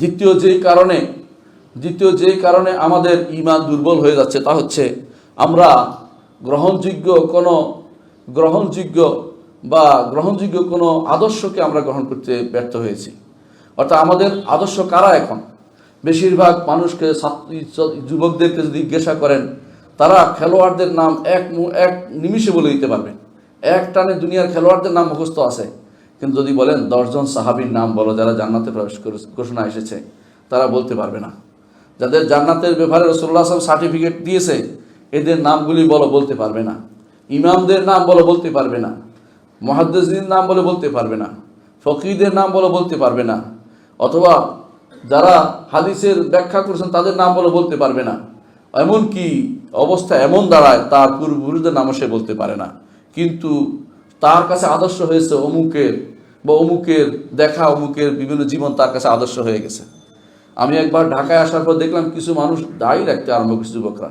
দ্বিতীয় যে কারণে আমাদের ঈমান দুর্বল হয়ে যাচ্ছে তা হচ্ছে আমরা গ্রহণযোগ্য কোনো আদর্শকে আমরা গ্রহণ করতে ব্যর্থ হয়েছি। অর্থাৎ আমাদের আদর্শ কারা এখন? বেশিরভাগ মানুষকে, যুবকদেরকে যদি জিজ্ঞাসা করেন, তারা খেলোয়াড়দের নাম এক নিমিষে বলে দিতে পারবে। এক টানে দুনিয়ার খেলোয়াড়দের নাম মুখস্থ আছে। কিন্তু যদি বলেন 10 জন সাহাবীর নাম বলো যারা জান্নাতে প্রবেশ করে ঘোষণা এসেছে, তারা বলতে পারবে না। যাদের জান্নাতের ব্যাপারে রাসূলুল্লাহ সাল্লাল্লাহু আলাইহি ওয়াসাল্লাম সার্টিফিকেট দিয়েছে, এদের নামগুলি বলতে পারবে না। ইমামদের নাম বলতে পারবে না। মুহাদ্দিসিনের নাম বলতে পারবে না। ফকিহদের নাম বলতে পারবে না। অথবা যারা হাদিসের ব্যাখ্যা করেছেন তাদের নাম বলতে পারবে না। এমনকি অবস্থা এমন দাঁড়ায় তার পূর্বপুরুষদের নামও সে বলতে পারে না। কিন্তু তার কাছে আদর্শ হয়েছে অমুকের দেখা, অমুকের বিভিন্ন জীবন তার কাছে আদর্শ হয়ে গেছে। আমি একবার ঢাকায় আসার পর দেখলাম কিছু মানুষ দাড়ি রাখতে আরম্ভ করছে, যুবকরা।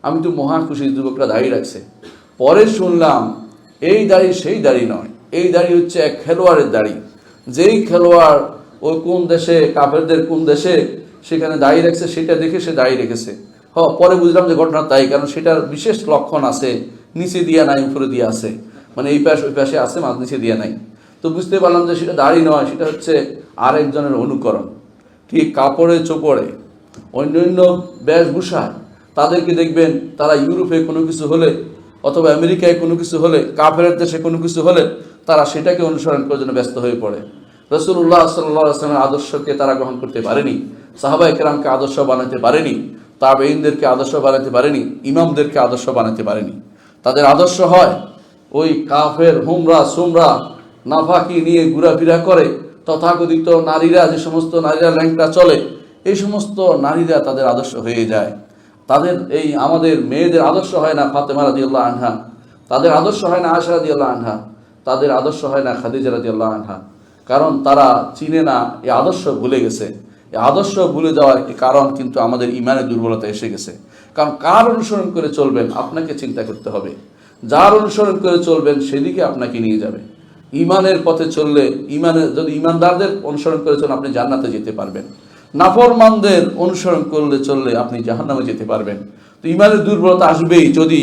আমি তো মহা খুশি, যুবকরা দাড়ি রাখছে। পরে শুনলাম এই দাড়ি সেই দাড়ি নয়, এই দাড়ি হচ্ছে এক খেলোয়াড়ের দাড়ি। যেই খেলোয়াড় ওই কোন দেশে, কাফেরদের কোন দেশে, সেখানে দাড়ি রাখছে, সেটা দেখে সে দাড়ি রেখেছে। পরে বুঝলাম যে ঘটনা তাই, কারণ সেটার বিশেষ লক্ষণ আছে, নিচে দিয়া নাই, উপরে দিয়ে আছে, মানে এই পাশ ওই পাশে আছে, মাঝ নিচে দিয়া নাই। তো বুঝতে পারলাম যে সেটা দাড়ি নয়, সেটা হচ্ছে আরেকজনের অনুকরণ। ঠিক কাপড়ে চোপড়ে, অন্যান্য বেশভূষায় তাদেরকে দেখবেন, তারা ইউরোপে কোনো কিছু হলে অথবা আমেরিকায় কোনো কিছু হলে, কাফেরের দেশে কোনো কিছু হলে, তারা সেটাকে অনুসরণ করার জন্য ব্যস্ত হয়ে পড়ে। রাসূলুল্লাহ সাল্লাল্লাহু আলাইহি ওয়াসাল্লামের আদর্শকে তারা গ্রহণ করতে পারেনি, সাহাবায়ে কেরামকে আদর্শ বানাতে পারেনি, তাবেঈনদেরকে আদর্শ বানাতে পারেনি, ইমামদেরকে আদর্শ বানাতে পারেনি। তাদের আদর্শ হয় ওই কাফের হুমরা সুমরা নাফাকি নিয়ে ঘোরাফেরা করে তথাকথিত নারীরা, যে সমস্ত নারীরা ল্যাংটা চলে, এই সমস্ত নারীরা তাদের আদর্শ হয়ে যায়। তাদের আমাদের মেয়েদের আদর্শ হয় না ফাতেমা রাদিয়াল্লাহু আনহা, তাদের আদর্শ হয় না আয়েশা রাদিয়াল্লাহু আনহা, তাদের আদর্শ হয় না খাদিজা রাদিয়াল্লাহু আনহা। কারণ তারা চিনে না, এই আদর্শ ভুলে গেছে। এই আদর্শ ভুলে যাওয়ার একটি কারণ কিন্তু আমাদের ঈমানের দুর্বলতা এসে গেছে। কারণ কার অনুসরণ করে চলবেন আপনাকে চিন্তা করতে হবে। যার অনুসরণ করে চলবেন সেদিকে আপনাকে নিয়ে যাবে। ঈমানের পথে চললে, যদি ঈমানদারদের অনুসরণ করে চলেন আপনি জান্নাতে যেতে পারবেন। নাফরমানদের অনুসরণ চললে আপনি জাহান্নামে যেতে পারবেন। তো ঈমানের দুর্বলতা আসবেই যদি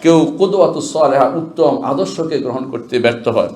কেউ কুদওয়াতুস সালেহা, উত্তম আদর্শকে গ্রহণ করতে ব্যর্থ হয়।